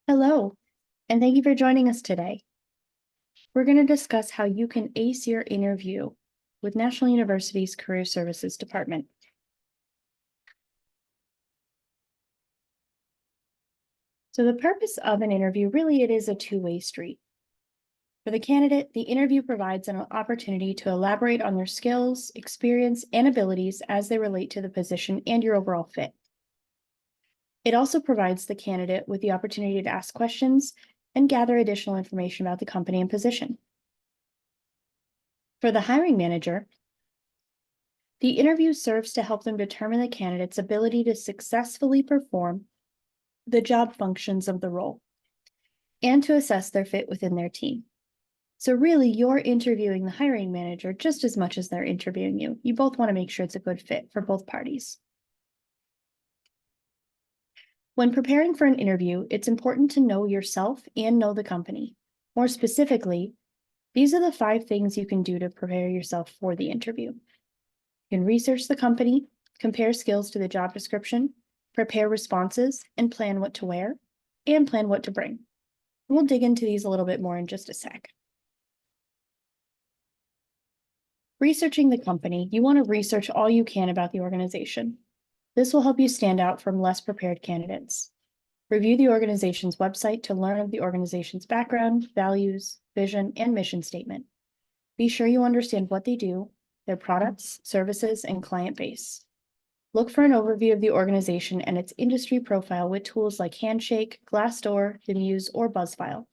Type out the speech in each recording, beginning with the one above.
Hello, and thank you for joining us today. We're going to discuss how you can ace your interview with National University's Career Services Department. So the purpose of an interview, really it is a two-way street. For the candidate, the interview provides an opportunity to elaborate on their skills, experience, and abilities as they relate to the position and your overall fit. It also provides the candidate with the opportunity to ask questions and gather additional information about the company and position. For the hiring manager, the interview serves to help them determine the candidate's ability to successfully perform the job functions of the role and to assess their fit within their team. So really, you're interviewing the hiring manager just as much as they're interviewing you. You both want to make sure it's a good fit for both parties. When preparing for an interview, it's important to know yourself and know the company. More specifically, these are the 5 things you can do to prepare yourself for the interview. You can research the company, compare skills to the job description, prepare responses, and plan what to wear, and plan what to bring. We'll dig into these a little bit more in just a sec. Researching the company, you want to research all you can about the organization. This will help you stand out from less prepared candidates. Review the organization's website to learn of the organization's background, values, vision, and mission statement. Be sure you understand what they do, their products, services, and client base. Look for an overview of the organization and its industry profile with tools like Handshake, Glassdoor, The Muse, or Buzzfile.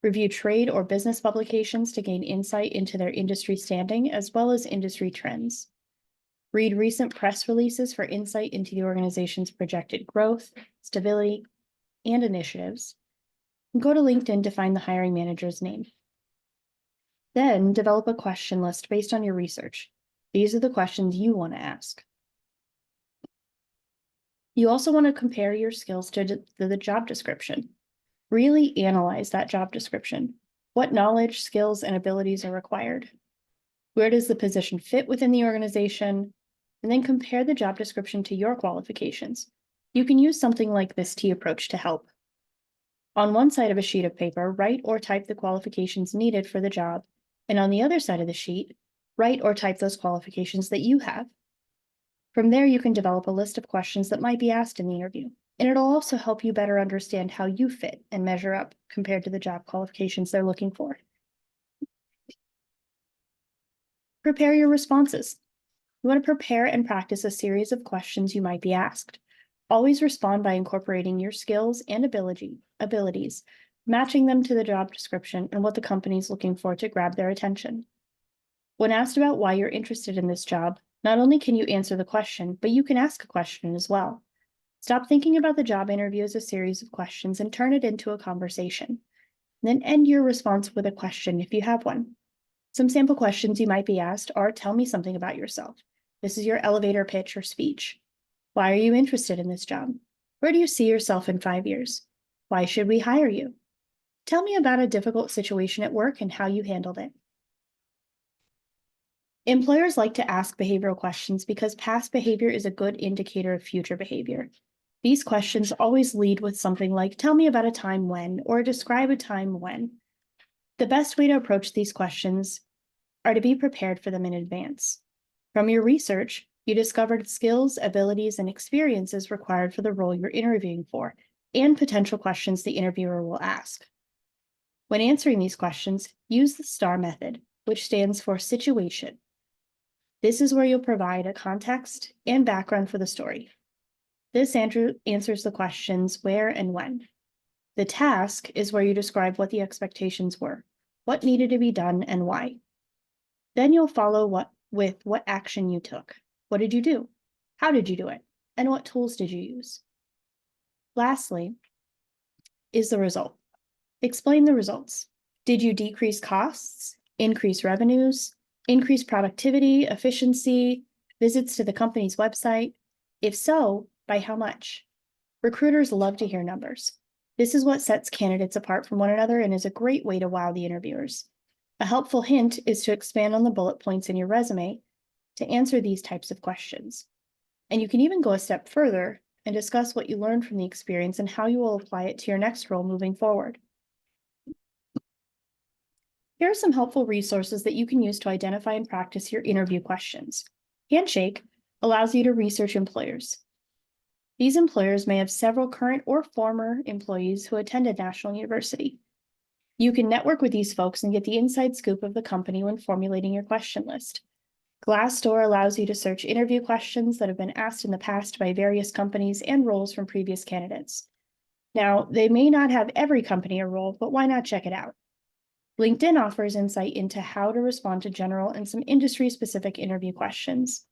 Review trade or business publications to gain insight into their industry standing as well as industry trends. Read recent press releases for insight into the organization's projected growth, stability, and initiatives. And go to LinkedIn to find the hiring manager's name. Then develop a question list based on your research. These are the questions you want to ask. You also want to compare your skills to the job description. Really analyze that job description. What knowledge, skills, and abilities are required? Where does the position fit within the organization? And then compare the job description to your qualifications. You can use something like this T approach to help. On one side of a sheet of paper, write or type the qualifications needed for the job, and on the other side of the sheet, write or type those qualifications that you have. From there, you can develop a list of questions that might be asked in the interview, and it'll also help you better understand how you fit and measure up compared to the job qualifications they're looking for. Prepare your responses. You want to prepare and practice a series of questions you might be asked. Always respond by incorporating your skills and abilities, matching them to the job description and what the company is looking for to grab their attention. When asked about why you're interested in this job, not only can you answer the question, but you can ask a question as well. Stop thinking about the job interview as a series of questions and turn it into a conversation. Then end your response with a question if you have one. Some sample questions you might be asked are, tell me something about yourself. This is your elevator pitch or speech. Why are you interested in this job? Where do you see yourself in 5 years? Why should we hire you? Tell me about a difficult situation at work and how you handled it. Employers like to ask behavioral questions because past behavior is a good indicator of future behavior. These questions always lead with something like, tell me about a time when, or describe a time when. The best way to approach these questions are to be prepared for them in advance. From your research, you discovered skills, abilities, and experiences required for the role you're interviewing for, and potential questions the interviewer will ask. When answering these questions, use the STAR method, which stands for situation. This is where you'll provide a context and background for the story. This answers the questions where and when. The task is where you describe what the expectations were, what needed to be done, and why. Then you'll follow with what action you took. What did you do? How did you do it? And what tools did you use? Lastly, is the result. Explain the results. Did you decrease costs, increase revenues, increase productivity, efficiency, visits to the company's website? If so, by how much? Recruiters love to hear numbers. This is what sets candidates apart from one another and is a great way to wow the interviewers. A helpful hint is to expand on the bullet points in your resume to answer these types of questions. And you can even go a step further and discuss what you learned from the experience and how you will apply it to your next role moving forward. Here are some helpful resources that you can use to identify and practice your interview questions. Handshake allows you to research employers. These employers may have several current or former employees who attended National University. You can network with these folks and get the inside scoop of the company when formulating your question list. Glassdoor allows you to search interview questions that have been asked in the past by various companies and roles from previous candidates. Now, they may not have every company or role, but why not check it out? LinkedIn offers insight into how to respond to general and some industry-specific interview questions.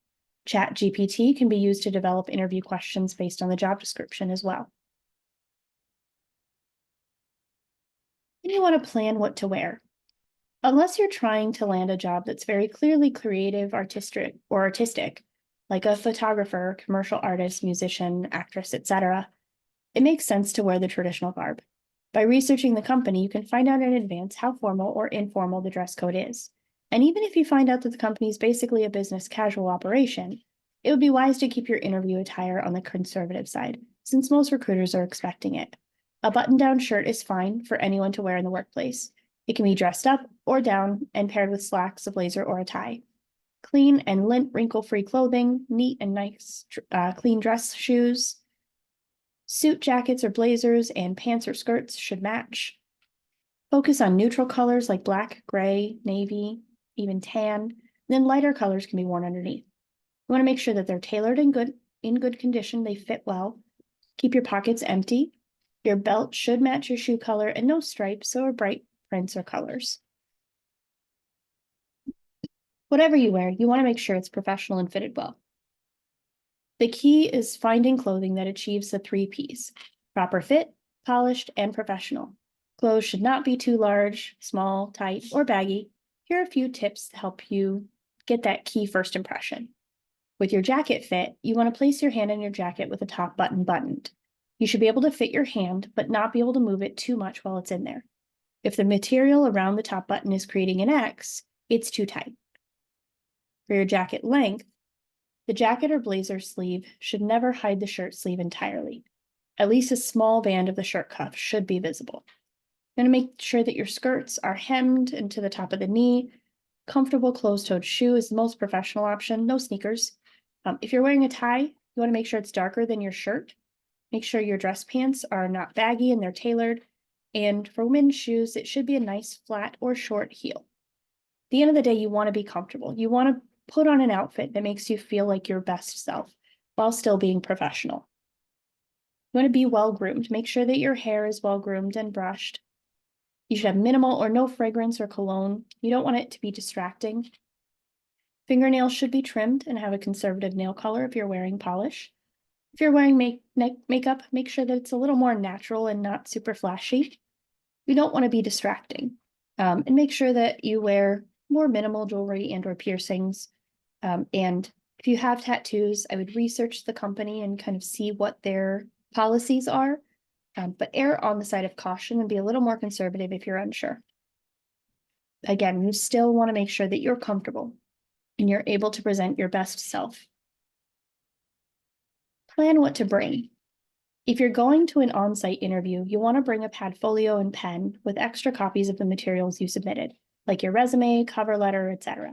ChatGPT can be used to develop interview questions based on the job description as well. And you want to plan what to wear. Unless you're trying to land a job that's very clearly creative, artistic, like a photographer, commercial artist, musician, actress, etc., it makes sense to wear the traditional garb. By researching the company, you can find out in advance how formal or informal the dress code is. And even if you find out that the company is basically a business casual operation, it would be wise to keep your interview attire on the conservative side, since most recruiters are expecting it. A button-down shirt is fine for anyone to wear in the workplace. It can be dressed up or down and paired with slacks, a blazer, or a tie. Clean and lint, wrinkle-free clothing, neat and nice, clean dress shoes, suit jackets or blazers, and pants or skirts should match. Focus on neutral colors like black, gray, navy, even tan. Then lighter colors can be worn underneath. You want to make sure that they're tailored and in good condition, they fit well. Keep your pockets empty. Your belt should match your shoe color and no stripes or bright prints or colors. Whatever you wear, you want to make sure it's professional and fitted well. The key is finding clothing that achieves the 3 Ps: proper fit, polished, and professional. Clothes should not be too large, small, tight, or baggy. Here are a few tips to help you get that key first impression. With your jacket fit, you want to place your hand in your jacket with the top button buttoned. You should be able to fit your hand, but not be able to move it too much while it's in there. If the material around the top button is creating an X, it's too tight. For your jacket length, the jacket or blazer sleeve should never hide the shirt sleeve entirely. At least a small band of the shirt cuff should be visible. You're going to make sure that your skirts are hemmed into the top of the knee. Comfortable closed-toed shoe is the most professional option, no sneakers. If you're wearing a tie, you want to make sure it's darker than your shirt. Make sure your dress pants are not baggy and they're tailored. And for women's shoes, it should be a nice flat or short heel. At the end of the day, you want to be comfortable. You want to put on an outfit that makes you feel like your best self while still being professional. You want to be well-groomed. Make sure that your hair is well-groomed and brushed. You should have minimal or no fragrance or cologne. You don't want it to be distracting. Fingernails should be trimmed and have a conservative nail color if you're wearing polish. If you're wearing makeup, make sure that it's a little more natural and not super flashy. You don't want to be distracting. And make sure that you wear more minimal jewelry and or piercings. And if you have tattoos, I would research the company and kind of see what their policies are, but err on the side of caution and be a little more conservative if you're unsure. Again, you still want to make sure that you're comfortable and you're able to present your best self. Plan what to bring. If you're going to an on-site interview, you want to bring a Padfolio and pen with extra copies of the materials you submitted, like your resume, cover letter, etc.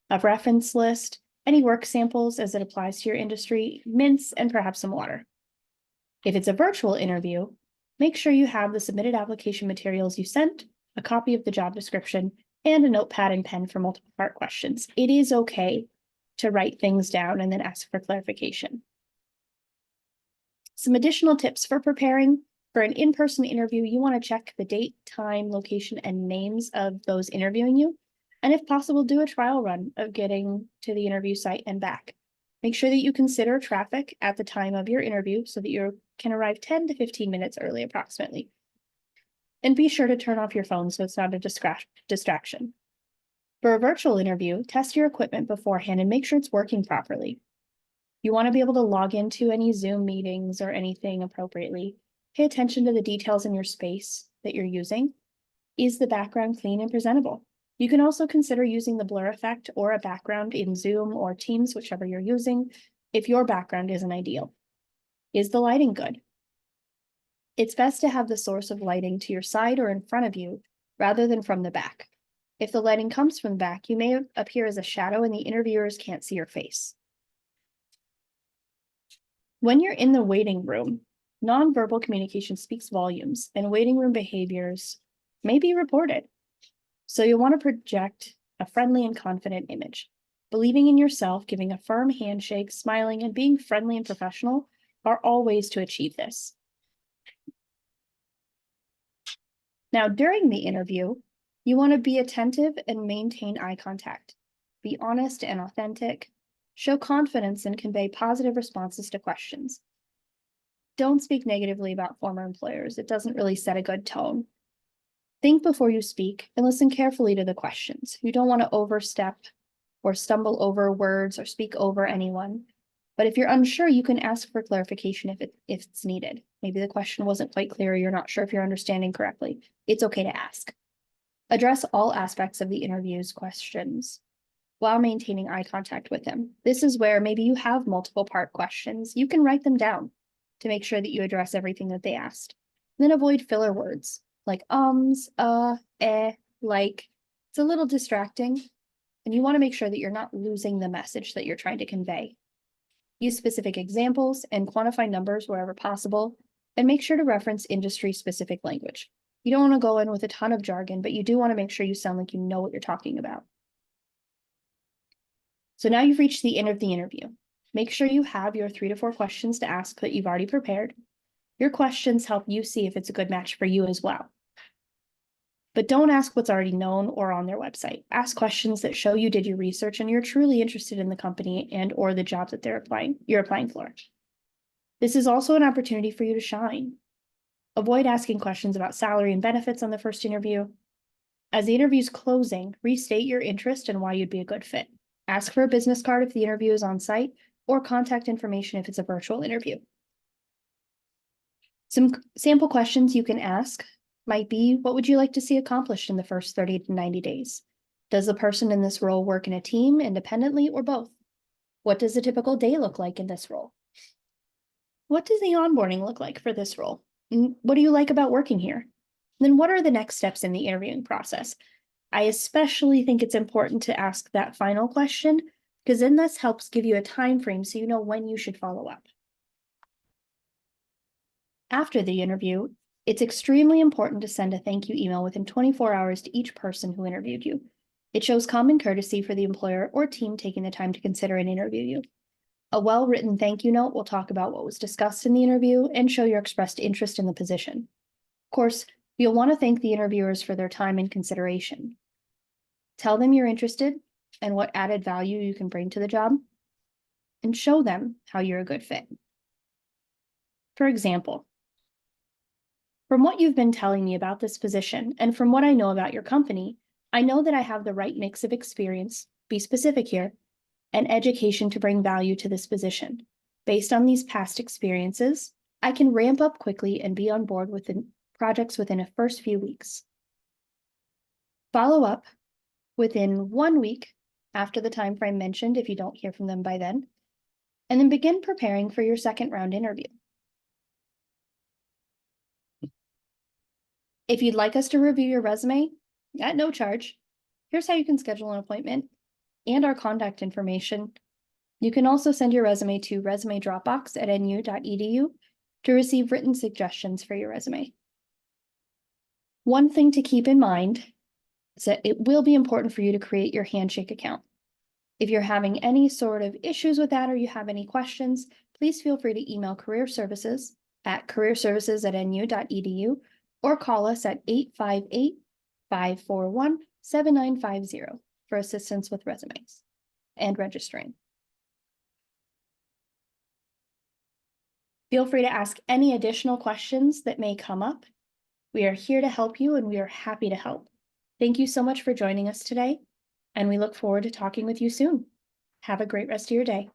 A reference list, any work samples as it applies to your industry, mints, and perhaps some water. If it's a virtual interview, make sure you have the submitted application materials you sent, a copy of the job description, and a notepad and pen for multiple part questions. It is okay to write things down and then ask for clarification. Some additional tips for preparing for an in-person interview: you want to check the date, time, location, and names of those interviewing you. And if possible, do a trial run of getting to the interview site and back. Make sure that you consider traffic at the time of your interview so that you can arrive 10 to 15 minutes early approximately. And be sure to turn off your phone so it's not a distraction. For a virtual interview, test your equipment beforehand and make sure it's working properly. You want to be able to log into any Zoom meetings or anything appropriately. Pay attention to the details in your space that you're using. Is the background clean and presentable? You can also consider using the blur effect or a background in Zoom or Teams, whichever you're using, if your background isn't ideal. Is the lighting good? It's best to have the source of lighting to your side or in front of you rather than from the back. If the lighting comes from the back, you may appear as a shadow and the interviewers can't see your face. When you're in the waiting room, nonverbal communication speaks volumes, and waiting room behaviors may be reported. So you'll want to project a friendly and confident image. Believing in yourself, giving a firm handshake, smiling, and being friendly and professional are all ways to achieve this. Now, during the interview, you want to be attentive and maintain eye contact. Be honest and authentic. Show confidence and convey positive responses to questions. Don't speak negatively about former employers. It doesn't really set a good tone. Think before you speak and listen carefully to the questions. You don't want to overstep or stumble over words or speak over anyone. But if you're unsure, you can ask for clarification if it's needed. Maybe the question wasn't quite clear, or you're not sure if you're understanding correctly. It's okay to ask. Address all aspects of the interview's questions while maintaining eye contact with them. This is where maybe you have multiple part questions. You can write them down to make sure that you address everything that they asked. And then avoid filler words like like. It's a little distracting, and you want to make sure that you're not losing the message that you're trying to convey. Use specific examples and quantify numbers wherever possible, and make sure to reference industry-specific language. You don't want to go in with a ton of jargon, but you do want to make sure you sound like you know what you're talking about. So now you've reached the end of the interview. Make sure you have your 3 to 4 questions to ask that you've already prepared. Your questions help you see if it's a good match for you as well. But don't ask what's already known or on their website. Ask questions that show you did your research and you're truly interested in the company and or the job that you're applying for. This is also an opportunity for you to shine. Avoid asking questions about salary and benefits on the first interview. As the interview's closing, restate your interest and why you'd be a good fit. Ask for a business card if the interview is on site, or contact information if it's a virtual interview. Some sample questions you can ask might be, what would you like to see accomplished in the first 30 to 90 days? Does the person in this role work in a team, independently, or both? What does a typical day look like in this role? What does the onboarding look like for this role? And what do you like about working here? And then what are the next steps in the interviewing process? I especially think it's important to ask that final question, because then this helps give you a time frame so you know when you should follow up. After the interview, it's extremely important to send a thank you email within 24 hours to each person who interviewed you. It shows common courtesy for the employer or team taking the time to consider and interview you. A well-written thank you note will talk about what was discussed in the interview and show your expressed interest in the position. Of course, you'll want to thank the interviewers for their time and consideration. Tell them you're interested and what added value you can bring to the job, and show them how you're a good fit. For example, from what you've been telling me about this position and from what I know about your company, I know that I have the right mix of experience, be specific here, and education to bring value to this position. Based on these past experiences, I can ramp up quickly and be on board with the projects within the first few weeks. Follow up within 1 week after the time frame mentioned if you don't hear from them by then, and then begin preparing for your second round interview. If you'd like us to review your resume at no charge, here's how you can schedule an appointment and our contact information. You can also send your resume to resumedropbox@nu.edu to receive written suggestions for your resume. One thing to keep in mind is that it will be important for you to create your Handshake account. If you're having any sort of issues with that or you have any questions, please feel free to email Career Services at careerservices@nu.edu or call us at 858-541-7950 for assistance with resumes and registering. Feel free to ask any additional questions that may come up. We are here to help you and we are happy to help. Thank you so much for joining us today, and we look forward to talking with you soon. Have a great rest of your day.